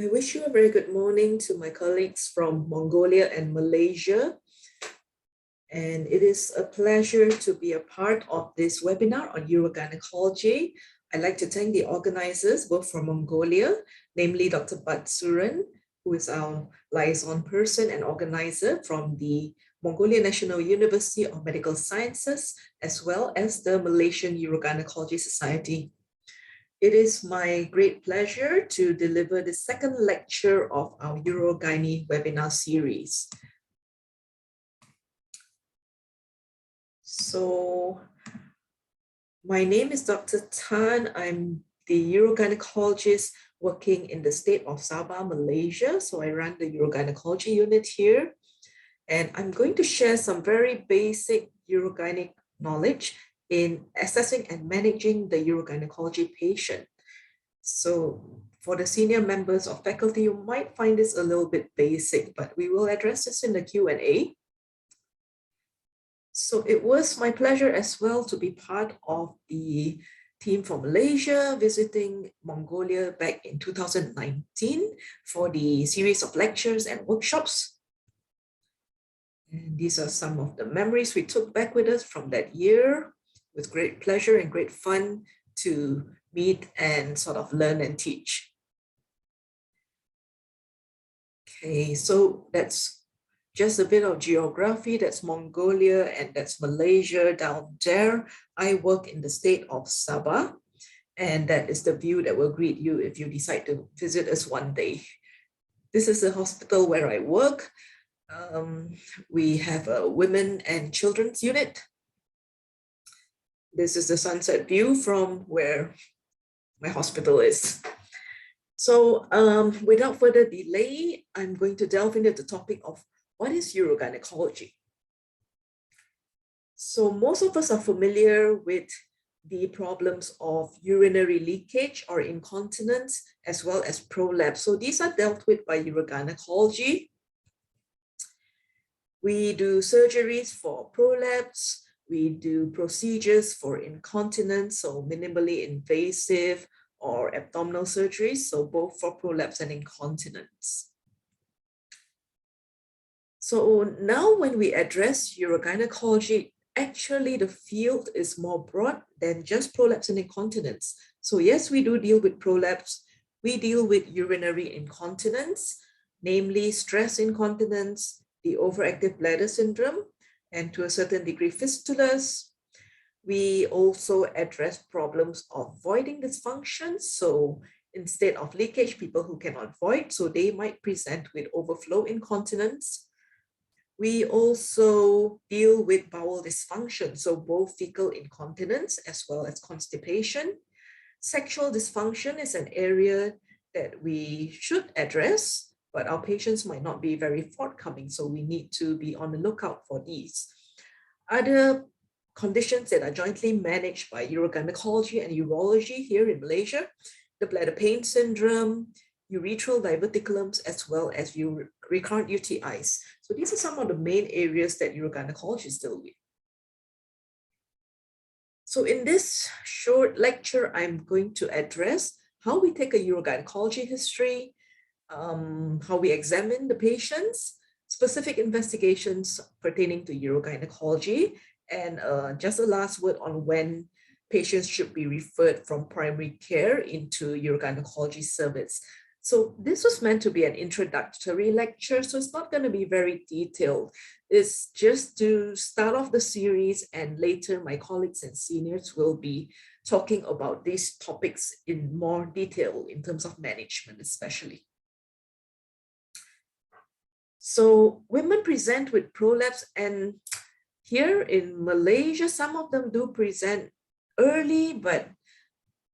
I wish you a very good morning to my colleagues from Mongolia and Malaysia. And it is a pleasure to be a part of this webinar on urogynecology. I'd like to thank the organizers, both from Mongolia, namely Dr. Bat Suren, who is our liaison person and organizer from the Mongolia National University of Medical Sciences, as well as the Malaysian Urogynecology Society. It is my great pleasure to deliver the second lecture of our Urogyne webinar series. So, my name is Dr. Tan. I'm the urogynecologist working in the state of Sabah, Malaysia. So I run the urogynecology unit here. And I'm going to share some very basic urogynec knowledge in assessing and managing the urogynecology patient. So for the senior members of faculty, you might find this a little bit basic, but we will address this in the Q&A. So it was my pleasure as well to be part of the team from Malaysia visiting Mongolia back in 2019 for the series of lectures and workshops. And these are some of the memories we took back with us from that year. With great pleasure and great fun to meet and sort of learn and teach. Okay, so that's just a bit of geography. That's Mongolia and that's Malaysia down there. I work in the state of Sabah, and that is the view that will greet you if you decide to visit us one day. This is the hospital where I work. We have a women and children's unit. This is the sunset view from where my hospital is. So without further delay, I'm going to delve into the topic of what is urogynecology. So most of us are familiar with the problems of urinary leakage or incontinence, as well as prolapse. So these are dealt with by urogynecology. We do surgeries for prolapse. We do procedures for incontinence, so minimally invasive or abdominal surgeries, so both for prolapse and incontinence. So now when we address urogynecology, actually the field is more broad than just prolapse and incontinence. So yes, we do deal with prolapse. We deal with urinary incontinence, namely stress incontinence, the overactive bladder syndrome, and to a certain degree fistulas. We also address problems of voiding dysfunction. So instead of leakage, people who cannot void, so they might present with overflow incontinence. We also deal with bowel dysfunction, so both fecal incontinence as well as constipation. Sexual dysfunction is an area that we should address, but our patients might not be very forthcoming, so we need to be on the lookout for these. Other conditions that are jointly managed by urogynecology and urology here in Malaysia, the bladder pain syndrome, urethral diverticulums, as well as recurrent UTIs. So these are some of the main areas that urogynecologists deal with. So in this short lecture, I'm going to address how we take a urogynecology history, how we examine the patients, specific investigations pertaining to urogynecology, and just a last word on when patients should be referred from primary care into urogynecology service. So this was meant to be an introductory lecture, so it's not going to be very detailed. It's just to start off the series, and later my colleagues and seniors will be talking about these topics in more detail in terms of management especially. So women present with prolapse, and here in Malaysia, some of them do present early, but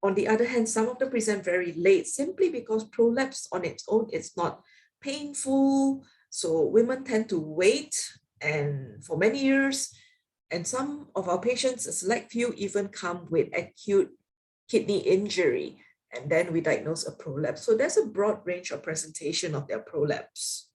on the other hand, some of them present very late simply because prolapse on its own is not painful. So women tend to wait and for many years, and some of our patients, a select few, even come with acute kidney injury, and then we diagnose a prolapse. So there's a broad range of presentation of their prolapse.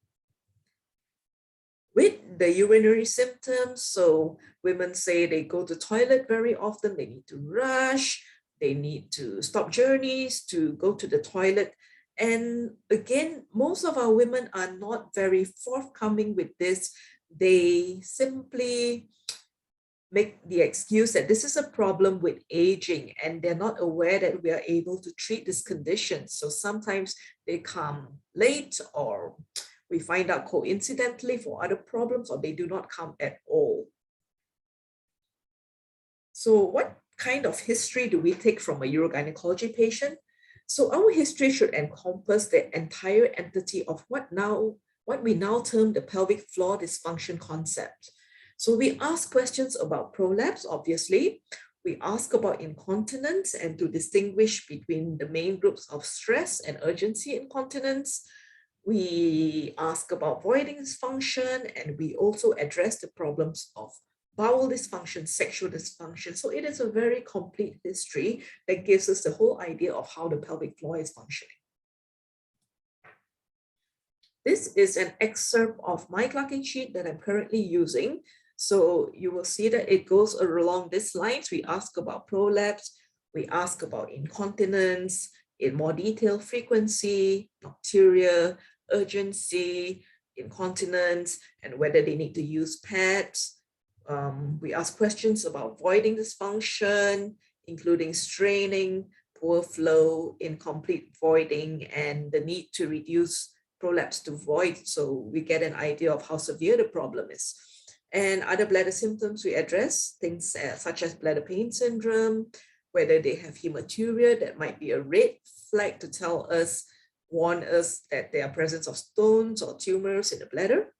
With the urinary symptoms, so women say they go to the toilet very often, they need to rush, they need to stop journeys to go to the toilet, And again, most of our women are not very forthcoming with this. They simply make the excuse that this is a problem with aging, and they're not aware that we are able to treat this condition. So sometimes they come late, or we find out coincidentally for other problems, or they do not come at all. So what kind of history do we take from a urogynecology patient? So our history should encompass the entire entity of what we now term the pelvic floor dysfunction concept. So we ask questions about prolapse, obviously. We ask about incontinence and to distinguish between the main groups of stress and urgency incontinence. We ask about voiding dysfunction, and we also address the problems of bowel dysfunction, sexual dysfunction. So it is a very complete history that gives us the whole idea of how the pelvic floor is functioning. This is an excerpt of my Clarkin sheet that I'm currently using. So you will see that it goes along these lines. We ask about prolapse, we ask about incontinence, in more detail, frequency, nocturia, urgency, incontinence, and whether they need to use pads. We ask questions about voiding dysfunction, including straining, poor flow, incomplete voiding, and the need to reduce prolapse to void, so we get an idea of how severe the problem is. And other bladder symptoms we address, things such as bladder pain syndrome, whether they have hematuria, that might be a red flag to warn us that there are presence of stones or tumors in the bladder,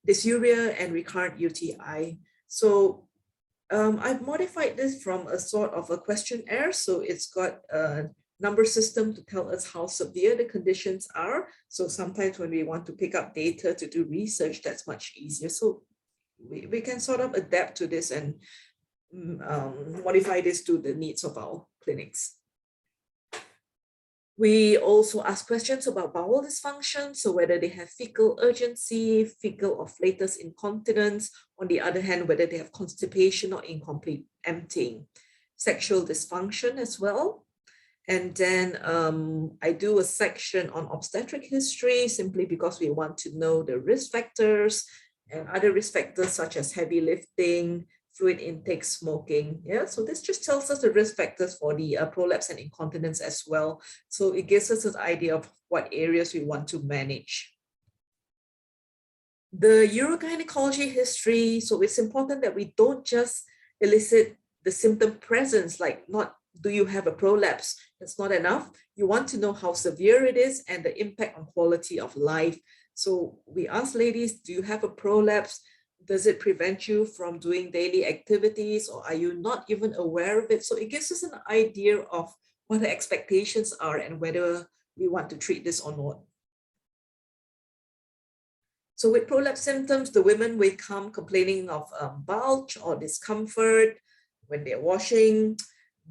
dysuria, and recurrent UTI. So I've modified this from a sort of a questionnaire. So it's got a number system to tell us how severe the conditions are. So sometimes when we want to pick up data to do research, that's much easier. So we can sort of adapt to this and modify this to the needs of our clinics. We also ask questions about bowel dysfunction, so whether they have fecal urgency, fecal or flatus incontinence, on the other hand, whether they have constipation or incomplete emptying, sexual dysfunction as well. And then I do a section on obstetric history, simply because we want to know the risk factors and other risk factors such as heavy lifting, fluid intake, smoking. Yeah, so this just tells us the risk factors for the prolapse and incontinence as well. So it gives us an idea of what areas we want to manage. The urogynecology history, so it's important that we don't just elicit the symptom presence, like not do you have a prolapse? That's not enough. You want to know how severe it is and the impact on quality of life. So we ask ladies, do you have a prolapse? Does it prevent you from doing daily activities, or are you not even aware of it? So it gives us an idea of what the expectations are and whether we want to treat this or not. So with prolapse symptoms, the women will come complaining of bulge or discomfort when they're washing.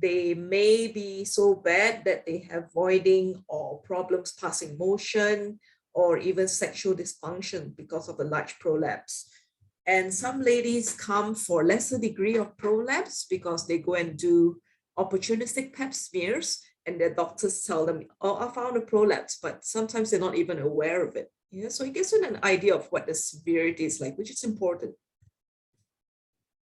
They may be so bad that they have voiding or problems passing motion, or even sexual dysfunction because of a large prolapse. And some ladies come for lesser degree of prolapse because they go and do opportunistic pap smears, and their doctors tell them, oh, I found a prolapse, but sometimes they're not even aware of it. Yeah, so it gives you an idea of what the severity is like, which is important.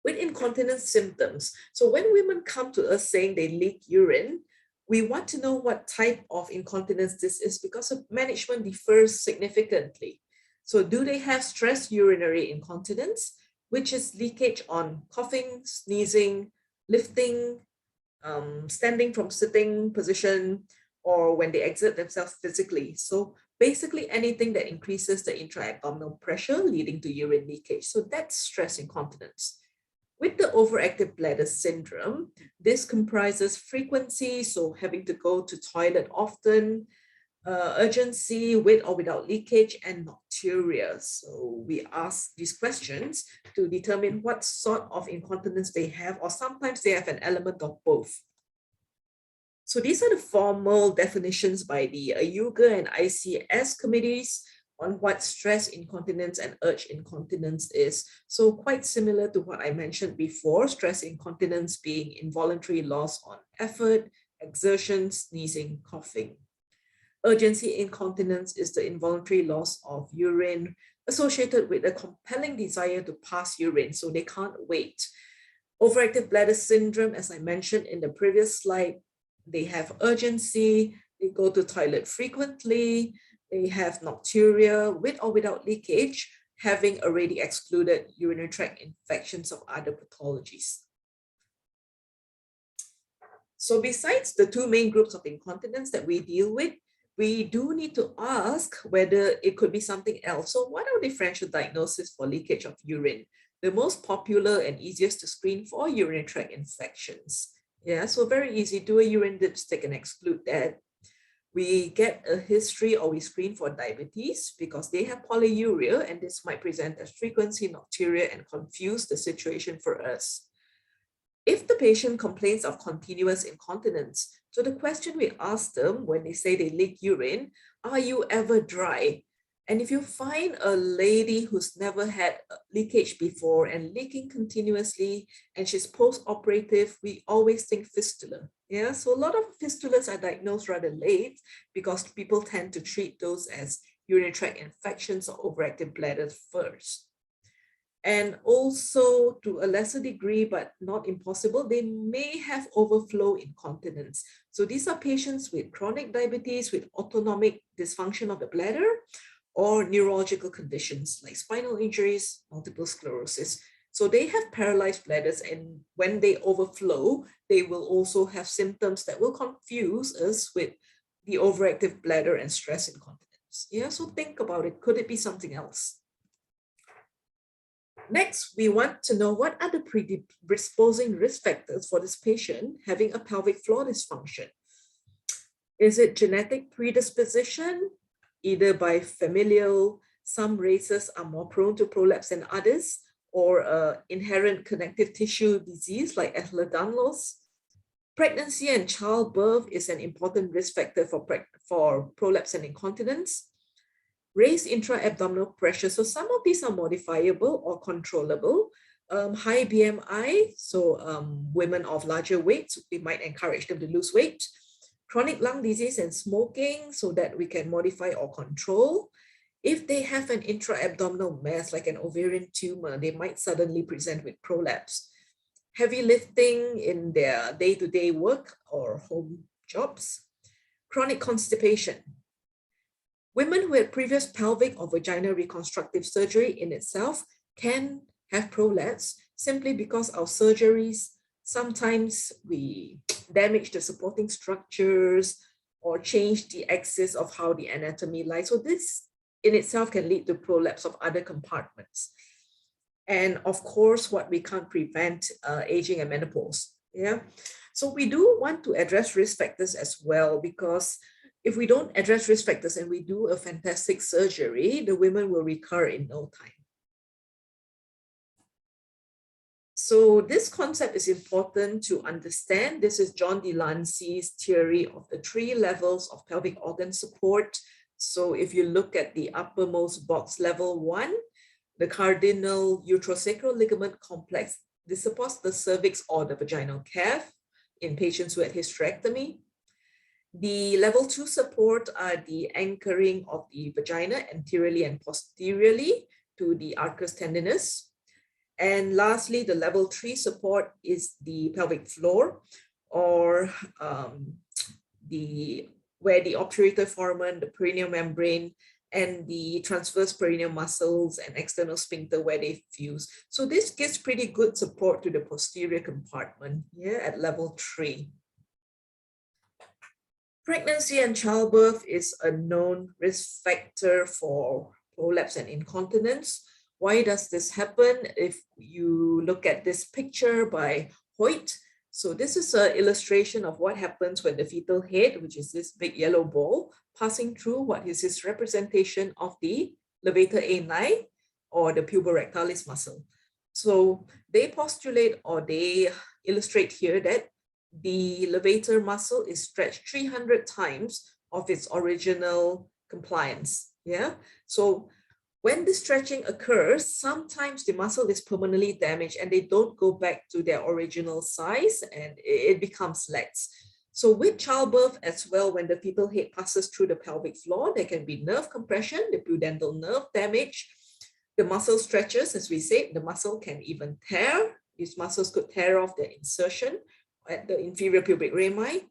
With incontinence symptoms, so when women come to us saying they leak urine, we want to know what type of incontinence this is, because management differs significantly. So do they have stress urinary incontinence, which is leakage on coughing, sneezing, lifting, standing from sitting position, or when they exert themselves physically? So basically anything that increases the intra-abdominal pressure leading to urine leakage. So that's stress incontinence. With the overactive bladder syndrome, this comprises frequency, so having to go to toilet often, urgency, with or without leakage, and nocturia. So we ask these questions to determine what sort of incontinence they have, or sometimes they have an element of both. So these are the formal definitions by the AYUGA and ICS committees on what stress incontinence and urge incontinence is. So quite similar to what I mentioned before, stress incontinence being involuntary loss on effort, exertion, sneezing, coughing. Urgency incontinence is the involuntary loss of urine associated with a compelling desire to pass urine, so they can't wait. Overactive bladder syndrome, as I mentioned in the previous slide, they have urgency, they go to toilet frequently, they have nocturia with or without leakage, having already excluded urinary tract infections of other pathologies. So besides the two main groups of incontinence that we deal with, we do need to ask whether it could be something else. So what are differential diagnoses for leakage of urine? The most popular and easiest to screen for urinary tract infections. Yeah, so very easy, do a urine dipstick and exclude that. We get a history or we screen for diabetes because they have polyuria and this might present as frequency, nocturia, and confuse the situation for us. If the patient complains of continuous incontinence, so the question we ask them when they say they leak urine, are you ever dry? And if you find a lady who's never had leakage before and leaking continuously and she's post-operative, we always think fistula. Yeah, so a lot of fistulas are diagnosed rather late because people tend to treat those as urinary tract infections or overactive bladders first. And also to a lesser degree, but not impossible, they may have overflow incontinence. So these are patients with chronic diabetes, with autonomic dysfunction of the bladder, or neurological conditions like spinal injuries, multiple sclerosis. So they have paralyzed bladders, and when they overflow, they will also have symptoms that will confuse us with the overactive bladder and stress incontinence. Yeah, so think about it. Could it be something else? Next, we want to know what are the predisposing risk factors for this patient having a pelvic floor dysfunction. Is it genetic predisposition, either by familial, some races are more prone to prolapse than others, or inherent connective tissue disease like Ehlers-Danlos? Pregnancy and childbirth is an important risk factor for prolapse and incontinence. Raised intra-abdominal pressure. So some of these are modifiable or controllable. High BMI, so women of larger weight, we might encourage them to lose weight. Chronic lung disease and smoking, so that we can modify or control. If they have an intra-abdominal mass like an ovarian tumor, they might suddenly present with prolapse. Heavy lifting in their day-to-day work or home jobs. Chronic constipation. Women who had previous pelvic or vaginal reconstructive surgery in itself can have prolapse simply because our surgeries, sometimes we damage the supporting structures or change the axis of how the anatomy lies. So this in itself can lead to prolapse of other compartments. And of course, what we can't prevent, aging and menopause. Yeah. So we do want to address risk factors as well, because if we don't address risk factors and we do a fantastic surgery, the women will recur in no time. So this concept is important to understand. This is John Delancey's theory of the 3 levels of pelvic organ support. So if you look at the uppermost box, level 1, the cardinal uterosacral ligament complex, this supports the cervix or the vaginal calf in patients who had hysterectomy. The level 2 support are the anchoring of the vagina anteriorly and posteriorly to the arcus tendinus. And lastly, the level 3 support is the pelvic floor, or where the obturator foramen, the perineal membrane, and the transverse perineal muscles and external sphincter where they fuse. So this gives pretty good support to the posterior compartment here at level 3. Pregnancy and childbirth is a known risk factor for prolapse and incontinence. Why does this happen? If you look at this picture by Hoyt, so this is an illustration of what happens when the fetal head, which is this big yellow ball, passing through what is his representation of the levator ani or the puborectalis muscle. So they postulate, or they illustrate here, that the levator muscle is stretched 300 times of its original compliance. Yeah. So when the stretching occurs, sometimes the muscle is permanently damaged and they don't go back to their original size and it becomes lax. So with childbirth as well, when the fetal head passes through the pelvic floor, there can be nerve compression, the pudendal nerve damage, the muscle stretches, as we said, the muscle can even tear. These muscles could tear off their insertion at the inferior pubic rami,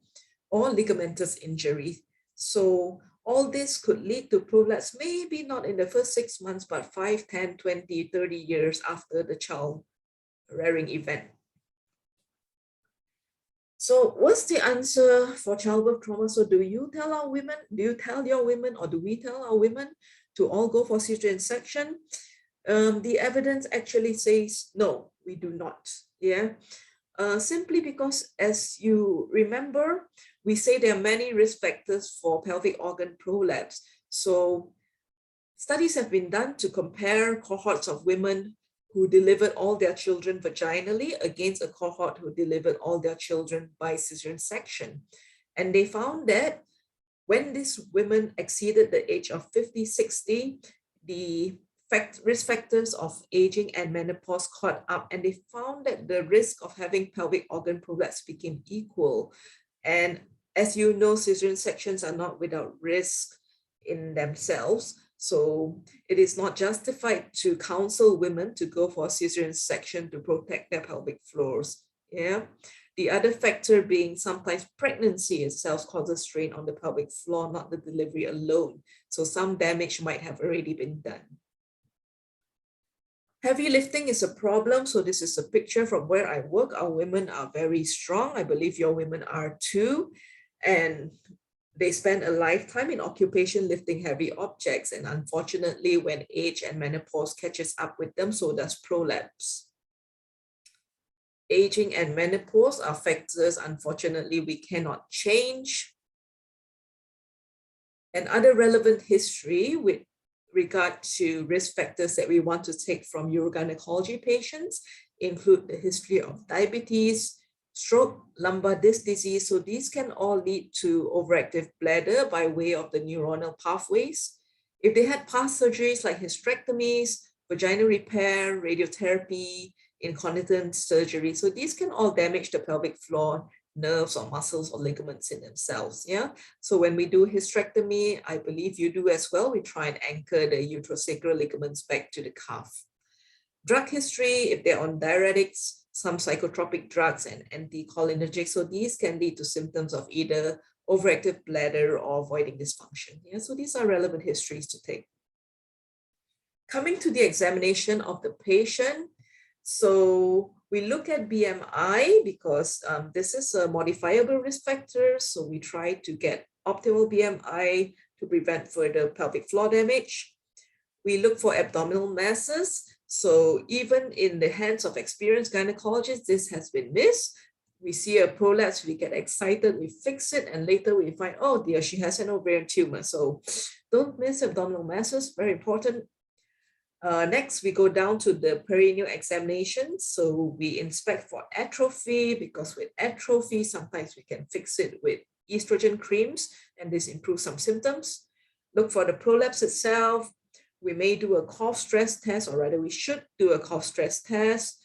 or ligamentous injury. So all this could lead to prolapse, maybe not in the first 6 months, but 5, 10, 20, 30 years after the child rearing event. So what's the answer for childbirth trauma? So do you tell your women, or do we tell our women to all go for cesarean section? The evidence actually says, no, we do not. Yeah. Simply because, as you remember, we say there are many risk factors for pelvic organ prolapse. So studies have been done to compare cohorts of women who delivered all their children vaginally against a cohort who delivered all their children by cesarean section. And they found that when these women exceeded the age of 50, 60, the risk factors of aging and menopause caught up, and they found that the risk of having pelvic organ prolapse became equal. And as you know, cesarean sections are not without risk in themselves. So it is not justified to counsel women to go for a cesarean section to protect their pelvic floors. Yeah. The other factor being sometimes pregnancy itself causes strain on the pelvic floor, not the delivery alone. So some damage might have already been done. Heavy lifting is a problem. So this is a picture from where I work. Our women are very strong. I believe your women are too. And they spend a lifetime in occupation lifting heavy objects. And unfortunately, when age and menopause catches up with them, so does prolapse. Aging and menopause are factors, unfortunately, we cannot change. And other relevant history with regard to risk factors that we want to take from urogynecology patients include the history of diabetes, stroke, lumbar disc disease. So these can all lead to overactive bladder by way of the neuronal pathways. If they had past surgeries like hysterectomies, vaginal repair, radiotherapy, incontinence surgery, so these can all damage the pelvic floor, nerves or muscles or ligaments in themselves. Yeah. So when we do hysterectomy, I believe you do as well, we try and anchor the uterosacral ligaments back to the calf. Drug history, if they're on diuretics, some psychotropic drugs and anticholinergics. So these can lead to symptoms of either overactive bladder or voiding dysfunction. Yeah. So these are relevant histories to take. Coming to the examination of the patient. So we look at BMI because this is a modifiable risk factor. So we try to get optimal BMI to prevent further pelvic floor damage. We look for abdominal masses. So even in the hands of experienced gynecologists, this has been missed. We see a prolapse, we get excited, we fix it, and later we find, oh dear, she has an ovarian tumor. So don't miss abdominal masses, very important. Next, we go down to the perineal examination. So we inspect for atrophy, because with atrophy, sometimes we can fix it with estrogen creams, and this improves some symptoms. Look for the prolapse itself. We may do a cough stress test, or rather we should do a cough stress test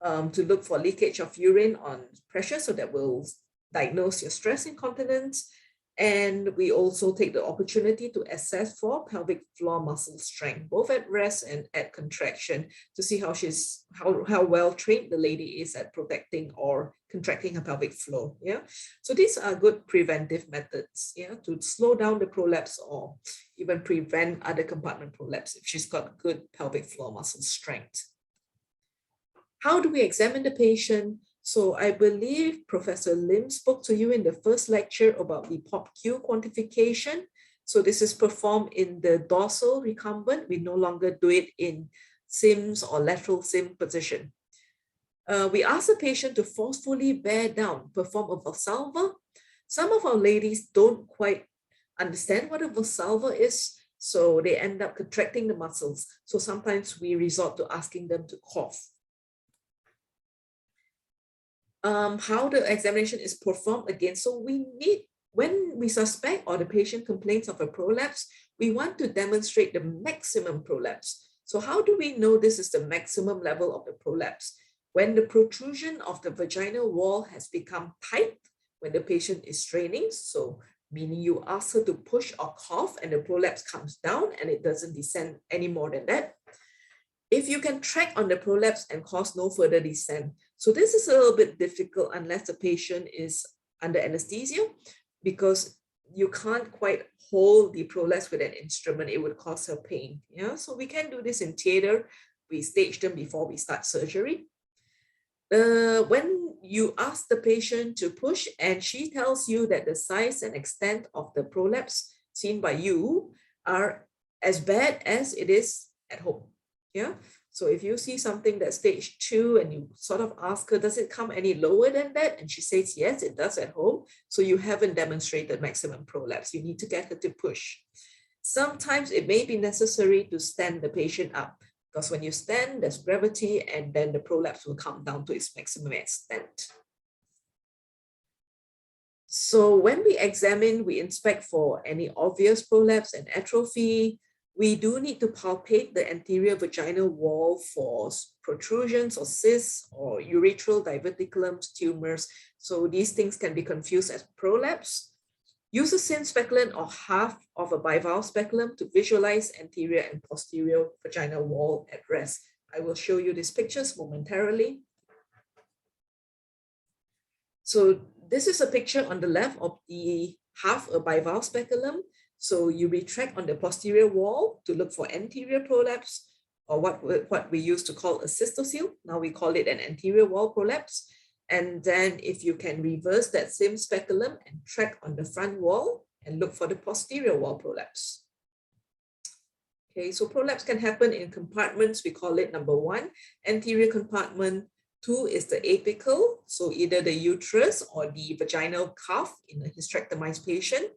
to look for leakage of urine on pressure, so that will diagnose your stress incontinence. And we also take the opportunity to assess for pelvic floor muscle strength, both at rest and at contraction, to see how well trained the lady is at protecting or contracting her pelvic floor. Yeah. So these are good preventive methods, yeah, to slow down the prolapse or even prevent other compartment prolapse if she's got good pelvic floor muscle strength. How do we examine the patient? So I believe Professor Lim spoke to you in the first lecture about the POP-Q quantification. So this is performed in the dorsal recumbent. We no longer do it in Sims or lateral Sim position. We ask the patient to forcefully bear down, perform a Valsalva. Some of our ladies don't quite understand what a Valsalva is, so they end up contracting the muscles. So sometimes we resort to asking them to cough. How the examination is performed again. So when we suspect or the patient complains of a prolapse, we want to demonstrate the maximum prolapse. So how do we know this is the maximum level of the prolapse? When the protrusion of the vaginal wall has become tight, when the patient is straining. So meaning you ask her to push or cough and the prolapse comes down and it doesn't descend any more than that. If you can track on the prolapse and cause no further descent. So this is a little bit difficult unless the patient is under anesthesia, because you can't quite hold the prolapse with an instrument. It would cause her pain. Yeah, so we can do this in theater. We stage them before we start surgery. When you ask the patient to push and she tells you that the size and extent of the prolapse seen by you are as bad as it is at home. Yeah. So if you see something that's stage 2 and you sort of ask her, does it come any lower than that? And she says, yes, it does at home. So you haven't demonstrated maximum prolapse. You need to get her to push. Sometimes it may be necessary to stand the patient up, because when you stand, there's gravity and then the prolapse will come down to its maximum extent. So when we examine, we inspect for any obvious prolapse and atrophy. We do need to palpate the anterior vaginal wall for protrusions or cysts or urethral diverticulums, tumors. So these things can be confused as prolapse. Use a SIM speculum or half of a bivalve speculum to visualize anterior and posterior vaginal wall at rest. I will show you these pictures momentarily. So this is a picture on the left of the half a bivalve speculum. So you retract on the posterior wall to look for anterior prolapse, or what we used to call a cystocele. Now we call it an anterior wall prolapse. And then if you can reverse that same speculum and track on the front wall and look for the posterior wall prolapse. Okay, so prolapse can happen in compartments. We call it number 1, anterior compartment. 2 is the apical, so either the uterus or the vaginal cuff in a hysterectomized patient.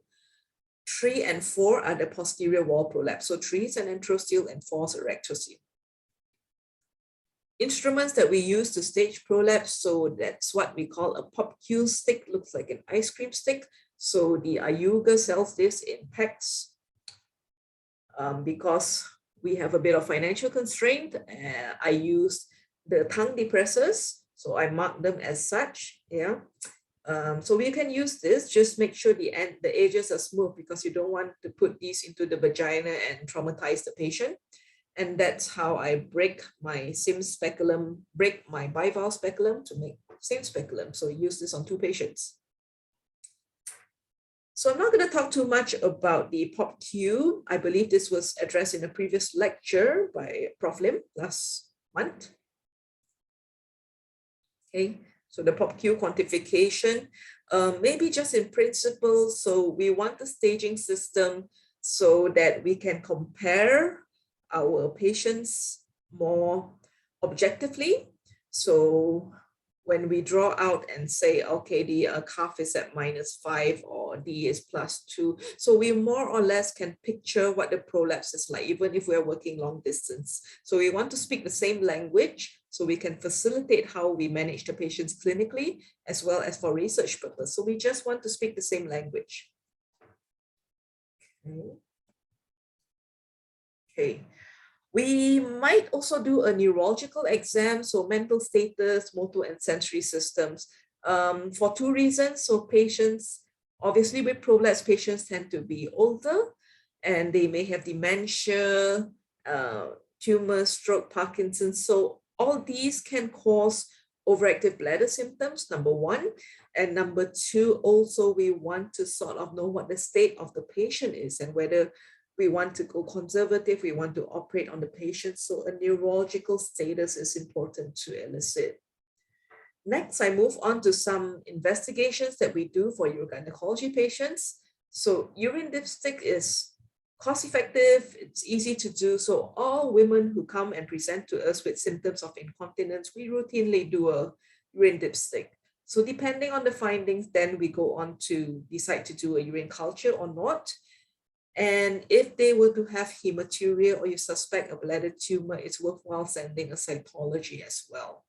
3 and 4 are the posterior wall prolapse. So 3 is an antrocele and 4 is a rectocele. Instruments that we use to stage prolapse, so that's what we call a pop-Q stick, looks like an ice cream stick. So the Ayuga sells this in packs. Because we have a bit of financial constraint, I use the tongue depressors, so I mark them as such. Yeah. So we can use this, just make sure the edges are smooth, because you don't want to put these into the vagina and traumatize the patient. And that's how I break my SIM speculum, break my bivalve speculum to make SIM speculum. So use this on 2 patients. So I'm not going to talk too much about the pop-Q. I believe this was addressed in a previous lecture by Prof. Lim last month. Okay. So the pop-Q quantification, maybe just in principle. So we want the staging system so that we can compare our patients more objectively. So when we draw out and say, okay, the cuff is at -5 or D is +2. So we more or less can picture what the prolapse is like, even if we're working long distance. So we want to speak the same language so we can facilitate how we manage the patients clinically as well as for research purpose. So we just want to speak the same language. Okay. We might also do a neurological exam, so mental status, motor and sensory systems, for 2 reasons. So patients, obviously with prolapse, patients tend to be older and they may have dementia, tumor, stroke, Parkinson's. So all these can cause overactive bladder symptoms, number 1. And number 2, also we want to sort of know what the state of the patient is and whether we want to go conservative, we want to operate on the patient. So a neurological status is important to elicit. Next, I move on to some investigations that we do for urogynecology patients. So urine dipstick is cost-effective, it's easy to do. So all women who come and present to us with symptoms of incontinence, we routinely do a urine dipstick. So depending on the findings, then we go on to decide to do a urine culture or not. And if they were to have hematuria or you suspect a bladder tumor, it's worthwhile sending a cytology as well.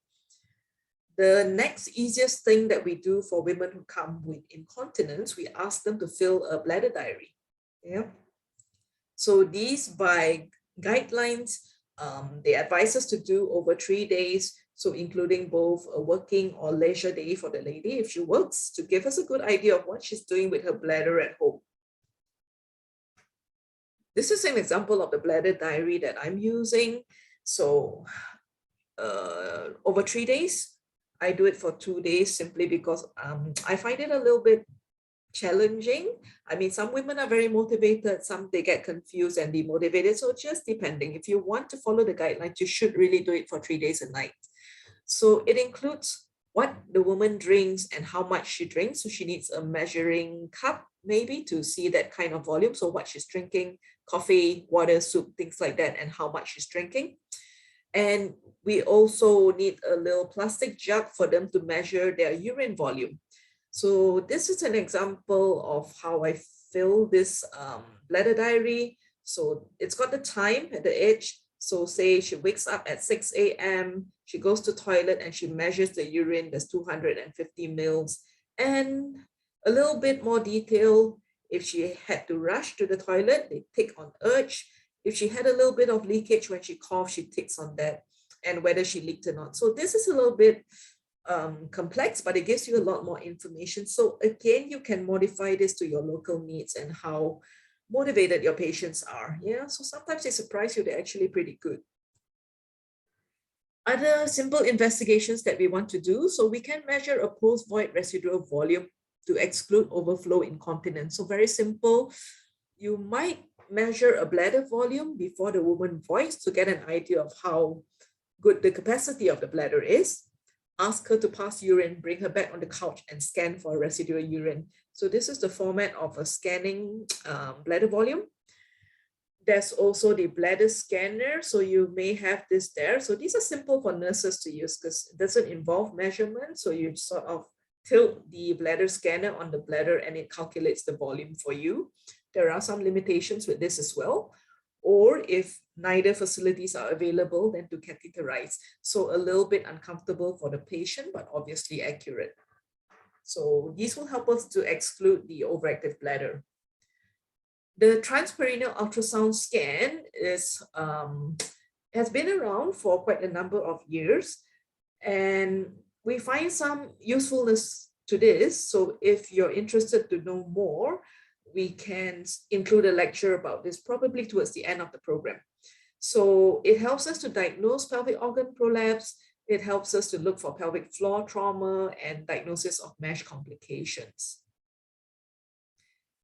The next easiest thing that we do for women who come with incontinence, we ask them to fill a bladder diary. Yeah. So these by guidelines, they advise us to do over 3 days. So including both a working or leisure day for the lady if she works, to give us a good idea of what she's doing with her bladder at home. This is an example of the bladder diary that I'm using. So over 3 days, I do it for 2 days simply because I find it a little bit challenging. I mean, some women are very motivated, some they get confused and demotivated. So just depending, if you want to follow the guidelines, you should really do it for 3 days a night. So it includes what the woman drinks and how much she drinks. So she needs a measuring cup maybe to see that kind of volume. So what she's drinking, coffee, water, soup, things like that, and how much she's drinking. And we also need a little plastic jug for them to measure their urine volume. So this is an example of how I fill this bladder diary. So it's got the time at the edge. So say she wakes up at 6 a.m., she goes to toilet and she measures the urine, there's 250 mils. And a little bit more detail, if she had to rush to the toilet, they tick on urge. If she had a little bit of leakage when she coughed, she ticks on that, and whether she leaked or not. So this is a little bit complex, but it gives you a lot more information. So again, you can modify this to your local needs and how motivated your patients are. Yeah, so sometimes they surprise you, they're actually pretty good. Other simple investigations that we want to do, so we can measure a post-void residual volume to exclude overflow incontinence. So very simple. You might measure a bladder volume before the woman voids to get an idea of how good the capacity of the bladder is. Ask her to pass urine, bring her back on the couch and scan for residual urine. So this is the format of a scanning bladder volume. There's also the bladder scanner. So you may have this there. So these are simple for nurses to use because it doesn't involve measurement. So you sort of tilt the bladder scanner on the bladder and it calculates the volume for you. There are some limitations with this as well. Or if neither facilities are available, then to catheterize. So a little bit uncomfortable for the patient, but obviously accurate. So these will help us to exclude the overactive bladder. The transperineal ultrasound scan has been around for quite a number of years, and we find some usefulness to this. So if you're interested to know more, we can include a lecture about this probably towards the end of the program. So it helps us to diagnose pelvic organ prolapse. It helps us to look for pelvic floor trauma and diagnosis of mesh complications.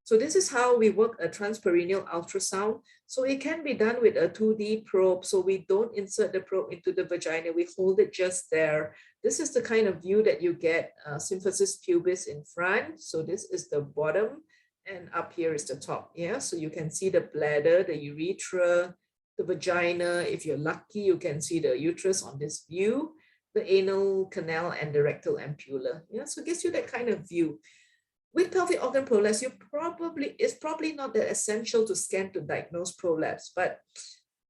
So this is how we work a transperineal ultrasound. So it can be done with a 2D probe. So we don't insert the probe into the vagina, we hold it just there. This is the kind of view that you get, symphysis pubis in front. So this is the bottom and up here is the top. Yeah, so you can see the bladder, the urethra, the vagina. If you're lucky, you can see the uterus on this view, the anal canal and the rectal ampulla. Yeah, so it gives you that kind of view. With pelvic organ prolapse, it's probably not that essential to scan to diagnose prolapse, but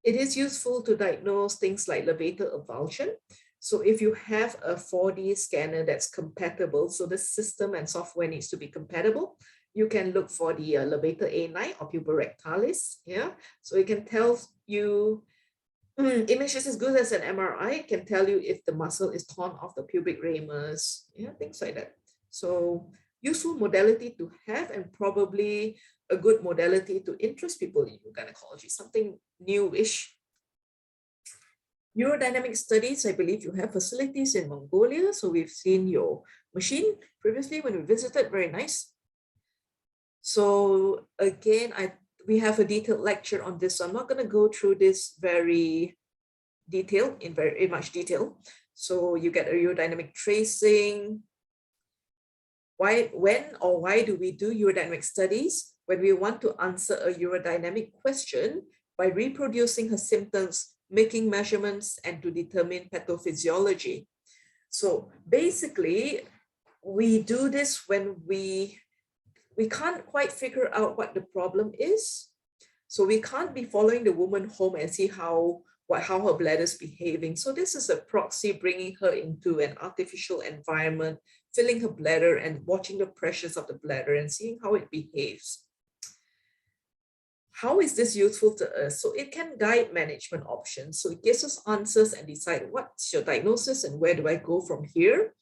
it is useful to diagnose things like levator avulsion. So if you have a 4D scanner that's compatible, so the system and software needs to be compatible, you can look for the levator A9 or puborectalis. Yeah, so it can tell you, image is as good as an MRI. It can tell you if the muscle is torn off the pubic ramus, yeah, things like that. So useful modality to have and probably a good modality to interest people in urogynecology, something newish. Urodynamic studies, I believe you have facilities in Mongolia. So we've seen your machine previously when we visited, very nice. So again, we have a detailed lecture on this. So I'm not going to go through this very detailed, in very much detail. So you get a urodynamic tracing. Why do we do urodynamic studies? When we want to answer a urodynamic question by reproducing her symptoms, making measurements, and to determine pathophysiology. So basically, we do this when we can't quite figure out what the problem is. So we can't be following the woman home and see how her bladder is behaving. So this is a proxy bringing her into an artificial environment, filling her bladder and watching the pressures of the bladder and seeing how it behaves. how is this useful to us? So it can guide management options. So it gives us answers and decide what's your diagnosis and where do I go from here.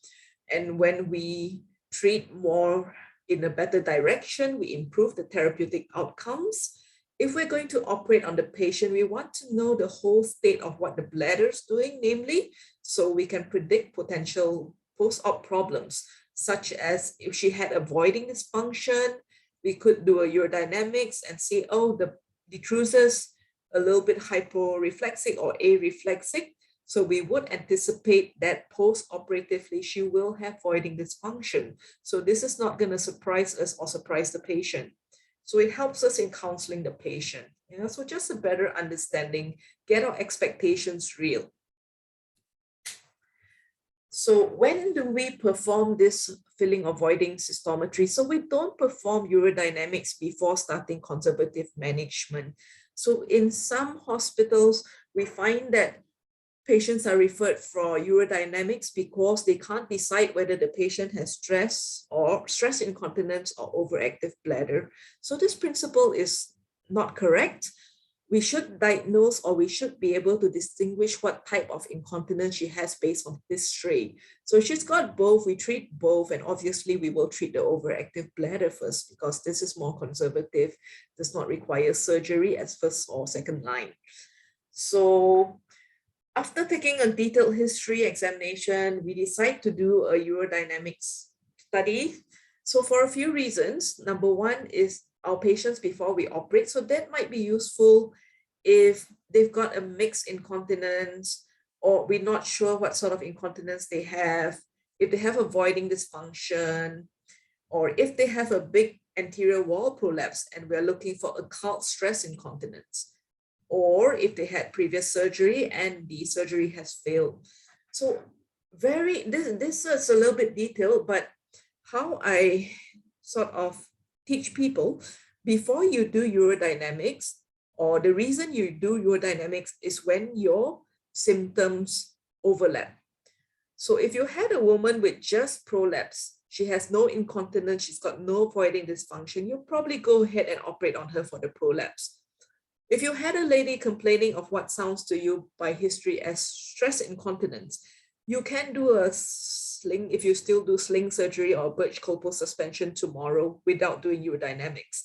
And when we treat more in a better direction, we improve the therapeutic outcomes. If we're going to operate on the patient, we want to know the whole state of what the bladder is doing, namely, so we can predict potential post-op problems, such as if she had a voiding dysfunction, we could do a urodynamics and see, oh, the detrusors a little bit hyporeflexic or areflexic. So we would anticipate that post-operatively, she will have voiding dysfunction. So this is not going to surprise us or surprise the patient. So it helps us in counseling the patient. So just a better understanding, get our expectations real. So when do we perform this filling or voiding cystometry? So we don't perform urodynamics before starting conservative management. So in some hospitals, we find that patients are referred for urodynamics because they can't decide whether the patient has stress incontinence or overactive bladder. So this principle is not correct. We should diagnose, or we should be able to distinguish what type of incontinence she has based on history. So she's got both, we treat both, and obviously we will treat the overactive bladder first because this is more conservative, does not require surgery as first or second line. So after taking a detailed history examination, we decide to do a urodynamics study. So for a few reasons, number one is our patients before we operate. So that might be useful if they've got a mixed incontinence, or we're not sure what sort of incontinence they have, if they have a voiding dysfunction, or if they have a big anterior wall prolapse and we're looking for occult stress incontinence, or if they had previous surgery and the surgery has failed. So this is a little bit detailed, but how I sort of teach people, before you do urodynamics, or the reason you do urodynamics is when your symptoms overlap. So if you had a woman with just prolapse, she has no incontinence, she's got no voiding dysfunction, you'll probably go ahead and operate on her for the prolapse. If you had a lady complaining of what sounds to you by history as stress incontinence, you can do a sling, if you still do sling surgery or Birch-Colpo suspension tomorrow without doing urodynamics.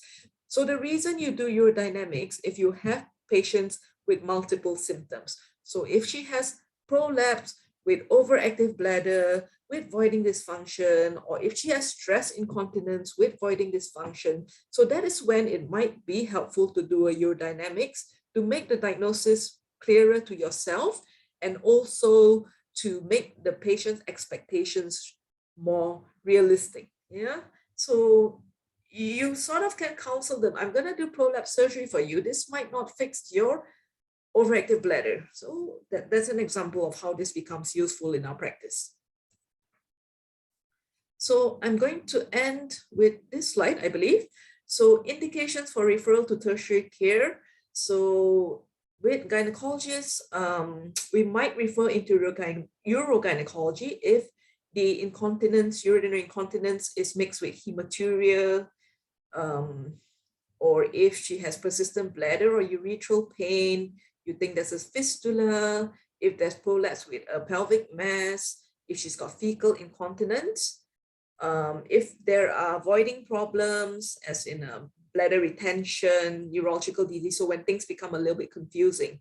So the reason you do urodynamics, if you have patients with multiple symptoms. So if she has prolapse with overactive bladder, with voiding dysfunction, or if she has stress incontinence with voiding dysfunction, so that is when it might be helpful to do a urodynamics to make the diagnosis clearer to yourself, and also to make the patient's expectations more realistic. So you sort of can counsel them, I'm going to do prolapse surgery for you. This might not fix your overactive bladder. So that's an example of how this becomes useful in our practice. So I'm going to end with this slide, I believe. So indications for referral to tertiary care. So with gynecologists, we might refer into urogynecology if the incontinence, urinary incontinence is mixed with hematuria, or if she has persistent bladder or urethral pain, you think there's a fistula, if there's prolapse with a pelvic mass, if she's got fecal incontinence, if there are voiding problems, as in bladder retention, neurological disease, so when things become a little bit confusing,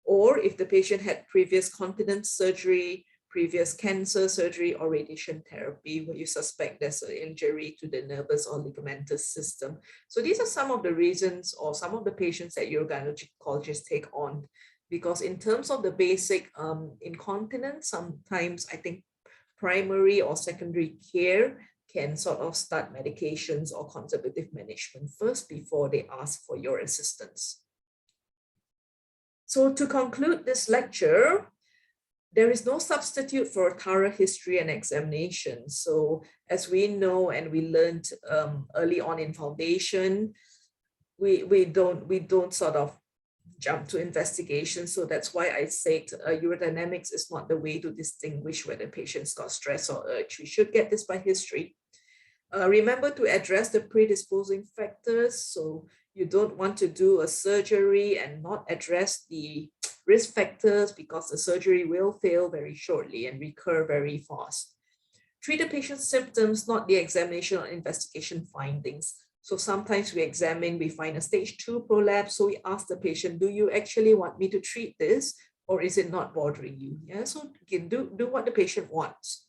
or if the patient had previous continence surgery, previous cancer surgery, or radiation therapy, where you suspect there's an injury to the nervous or ligamentous system. So these are some of the reasons, or some of the patients that urogynecologists take on, because in terms of the basic incontinence, sometimes I think primary or secondary care can sort of start medications or conservative management first before they ask for your assistance. So to conclude this lecture, there is no substitute for a thorough history and examination. So as we know and we learned early on in foundation, we don't sort of jump to investigation. So that's why I said urodynamics is not the way to distinguish whether patients got stress or urge. We should get this by history. Remember to address the predisposing factors. So you don't want to do a surgery and not address the risk factors, because the surgery will fail very shortly and recur very fast. Treat the patient's symptoms, not the examination or investigation findings. So sometimes we examine, we find a stage 2 prolapse. So we ask the patient, do you actually want me to treat this, or is it not bothering you? Yeah, so you can do what the patient wants.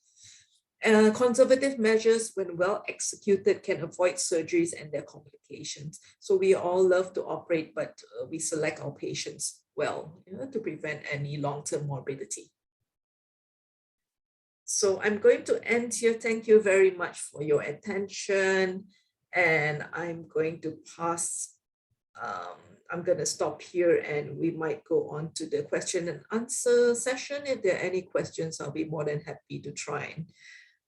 Conservative measures, when well executed, can avoid surgeries and their complications. So we all love to operate, but we select our patients well, to prevent any long-term morbidity. So I'm going to end here. Thank you very much for your attention. And I'm going to pass, I'm going to stop here, and we might go on to the question and answer session. If there are any questions, I'll be more than happy to try and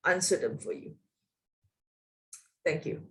answer them for you. Thank you.